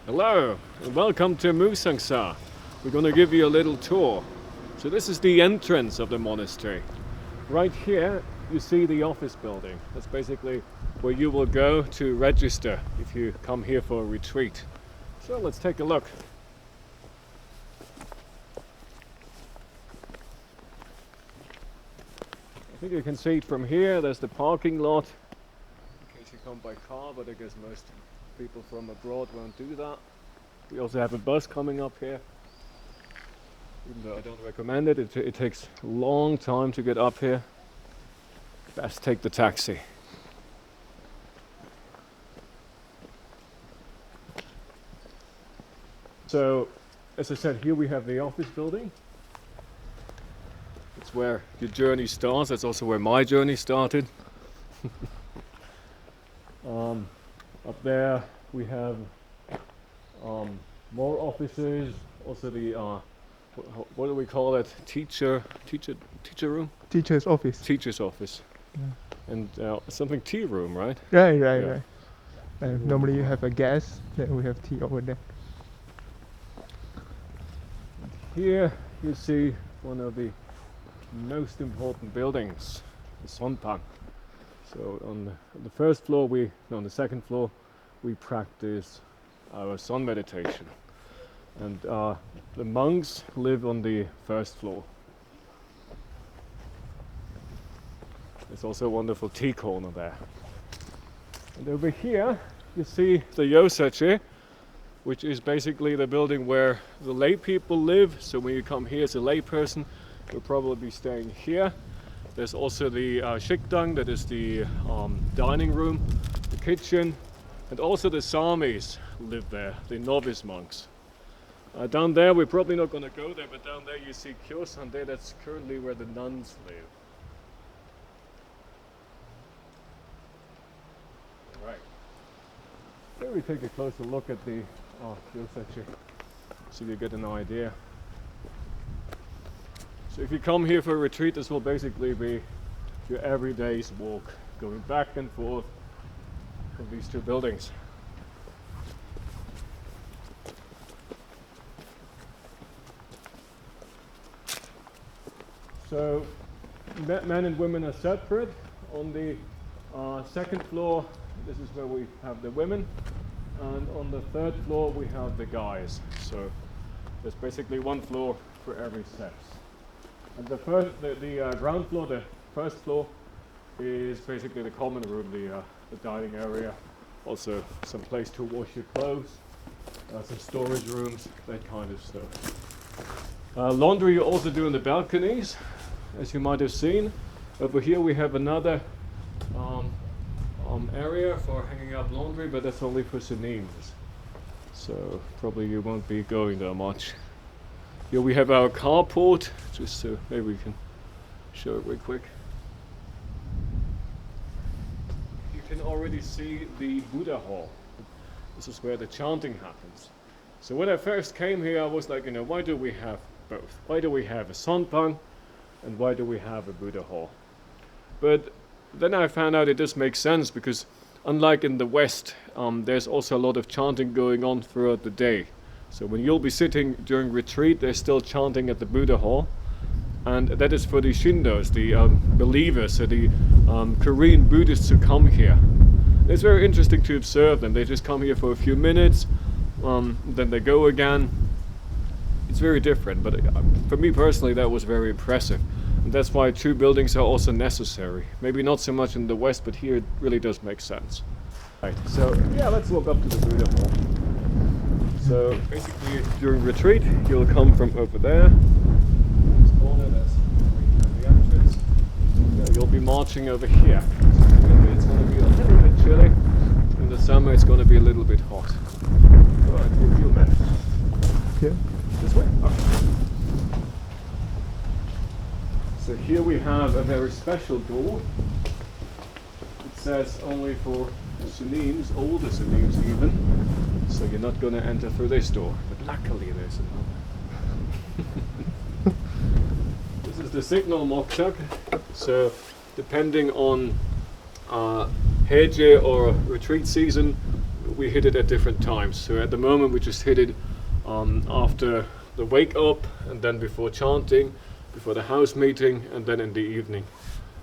Hello, and welcome to Musangsa. We're going to give you a little tour. So this is the entrance of the monastery. Right here you see the office building. That's basically where you will go to register if you come here for a retreat. So let's take a look. I think you can see it from here. There's the parking lot in case you come by car, but I guess most people from abroad won't do that. We also have a bus coming up here, even though I don't recommend it. It takes a long time to get up here. Best take the taxi. So, as I said, here we have the office building. It's where your journey starts. That's also where my journey started. Up there we have more offices. Also the what do we call it? Teacher room. Teacher's office. Teacher's office. Yeah. And something tea room, right? Right. Normally you have a gas, then we have tea over there. Here you see one of the most important buildings, the Sonpan. So on the first floor, on the second floor, we practice our sun meditation, and the monks live on the first floor. There's also a wonderful tea corner there. And over here, you see the Yosache, which is basically the building where the lay people live. So when you come here as a lay person, you'll probably be staying here. There's also the shikdang, that is the dining room, the kitchen, and also the Samis live there, the novice monks. Down there, we're probably not going to go there, but down there you see Kyosan there, that's currently where the nuns live. Right. Here we take a closer look at the Kyosachi, so you get an idea. So if you come here for a retreat, this will basically be your everyday's walk, going back and forth from these two buildings. So men and women are separate. On the second floor, this is where we have the women, and on the third floor we have the guys. So there's basically one floor for every sex. And the ground floor, the first floor, is basically the common room, the dining area. Also some place to wash your clothes, some storage rooms, that kind of stuff. Laundry you also do in the balconies, as you might have seen. Over here we have another area for hanging up laundry, but that's only for Sahns. So probably you won't be going there much. Here we have our carport, just so maybe we can show it real quick. You can already see the Buddha hall. This is where the chanting happens. So when I first came here, I was like, why do we have both? Why do we have a Sonpan and why do we have a Buddha hall? But then I found out it does make sense, because unlike in the West, there's also a lot of chanting going on throughout the day. So when you'll be sitting during retreat, they're still chanting at the Buddha hall, and that is for the Shindos, the believers, so the Korean Buddhists who come here. It's very interesting to observe them. They just come here for a few minutes, then they go again. It's very different, but for me personally that was very impressive. And that's why two buildings are also necessary. Maybe not so much in the West, but here it really does make sense. Right, so yeah, let's walk up to the Buddha hall. So basically during retreat, you'll come from over there. This corner, that's the entrance. Yeah, you'll be marching over here. So it's going to be a little bit chilly. In the summer it's going to be a little bit hot. Alright, a few minutes. Okay. This way? Okay. So here we have a very special door. It says only for Sahns, older Sahns even. So you're not going to enter through this door, but luckily there's another. This is the signal mokchak. So depending on Hae Jae or retreat season, we hit it at different times. So at the moment we just hit it after the wake up, and then before chanting, before the house meeting, and then in the evening.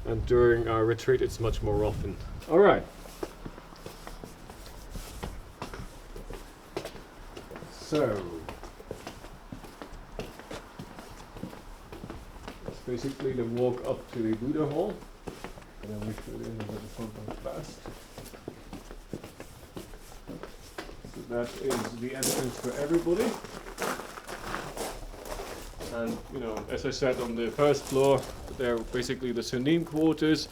And during our retreat it's much more often. All right. So that's basically the walk up to the Buddha hall, and then we should in with the front fast. So that is the entrance for everybody. And you know, as I said, on the first floor, there are basically the Sunim quarters.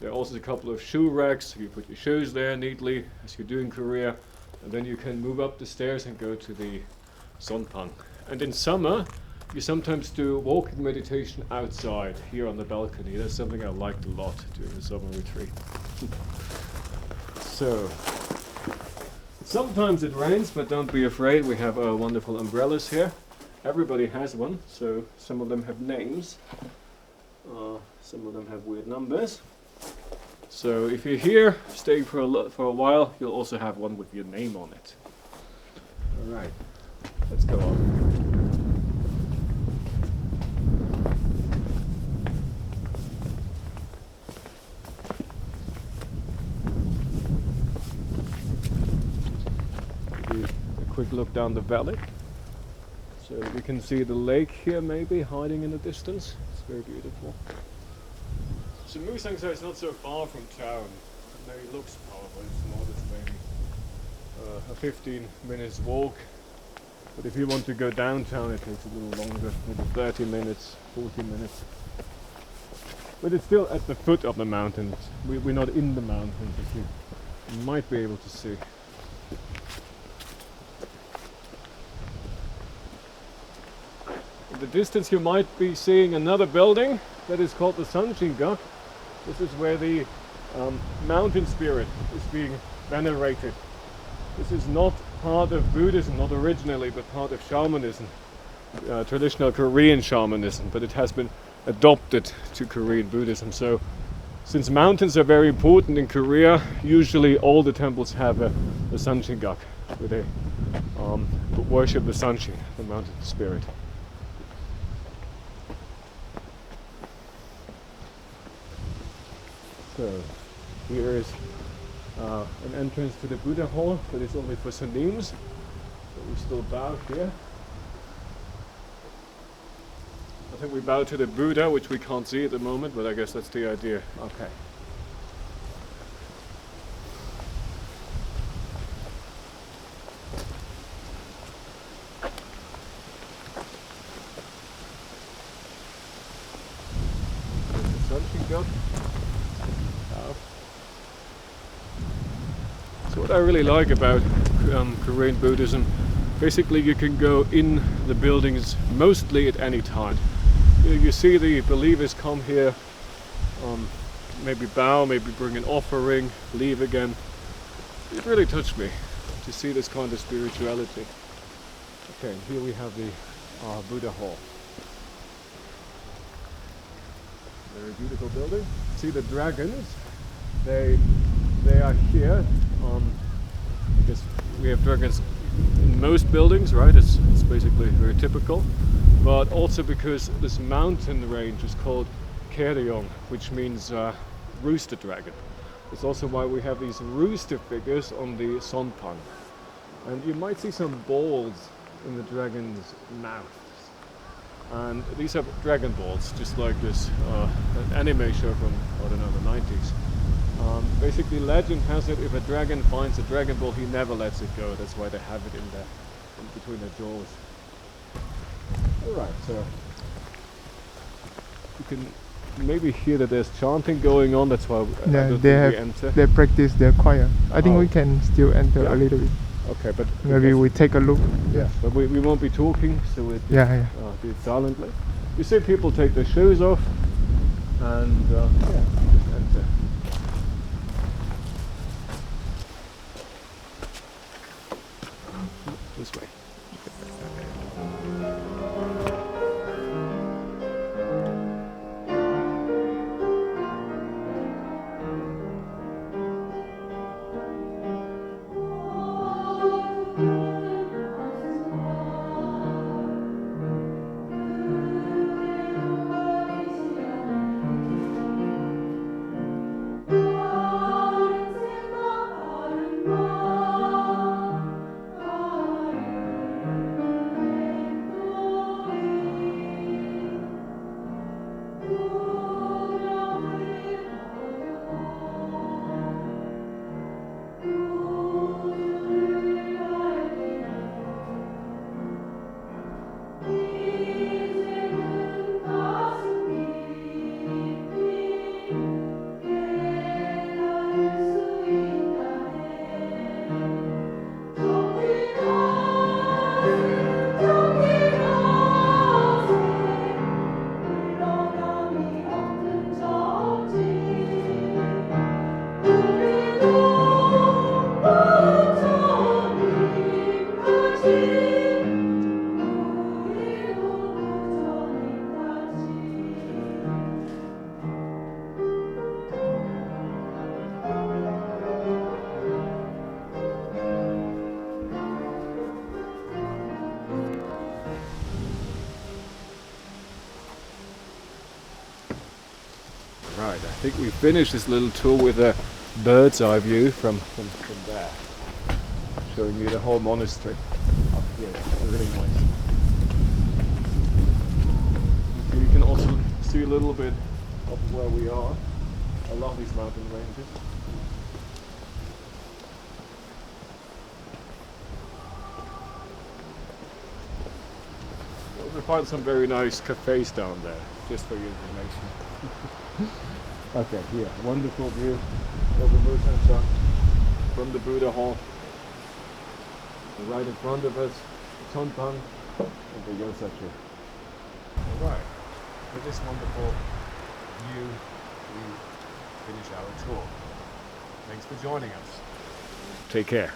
There are also a couple of shoe racks. You put your shoes there neatly, as you do in Korea, and then you can move up the stairs and go to the Sonpang. And in summer, you sometimes do walking meditation outside here on the balcony. That's something I liked a lot during the summer retreat. So, sometimes it rains, but don't be afraid. We have wonderful umbrellas here. Everybody has one, so some of them have names. Some of them have weird numbers. So if you're here, staying for a while, you'll also have one with your name on it. All right, let's go on. A quick look down the valley. So we can see the lake here maybe hiding in the distance. It's very beautiful. So Musangsa is not so far from town. It maybe looks far, but it's not. It's maybe a 15 minutes walk. But if you want to go downtown, it takes a little longer, maybe 30 minutes, 40 minutes. But it's still at the foot of the mountains. We're not in the mountains, as you might be able to see. In the distance you might be seeing another building that is called the Sanchinga. This is where the mountain spirit is being venerated. This is not part of Buddhism, not originally, but part of shamanism, traditional Korean shamanism, but it has been adopted to Korean Buddhism. So, since mountains are very important in Korea, usually all the temples have a Sanchingak, where they worship the Sanchin, the mountain spirit. So here is an entrance to the Buddha hall, but it's only for Sunims. So we still bow here. I think we bow to the Buddha, which we can't see at the moment, but I guess that's the idea. Okay. So what I really like about Korean Buddhism, basically you can go in the buildings mostly at any time. You see the believers come here, maybe bow, maybe bring an offering, leave again. It really touched me to see this kind of spirituality. Okay, and here we have the Buddha hall. Very beautiful building. See the dragons? They are here. I guess we have dragons in most buildings, right? It's basically very typical. But also because this mountain range is called Keryong, which means rooster dragon. It's also why we have these rooster figures on the Sonpang. And you might see some balls in the dragon's mouth. And these are dragon balls, just like this an anime show from, I don't know, the 90s. Basically, legend has it if a dragon finds a dragon ball, he never lets it go. That's why they have it in between their jaws. Alright, so you can maybe hear that there's chanting going on. That's why I don't think we enter. They practice their choir. I think we can still enter a little bit. Okay, but maybe we take a look. Yeah, but we won't be talking, so we do it silently. You see people take their shoes off and just enter. This way. think we finished this little tour with a bird's eye view from there, showing you the whole monastery up here. It's really nice. Okay, you can also see a little bit of where we are. I love these mountain ranges. You also find some very nice cafes down there, just for your information. Okay, here, wonderful view over Musangsa from the Buddha Hall. And right in front of us, the Sonpang and the Yosachi. Alright, with this wonderful view, we finish our tour. Thanks for joining us. Take care.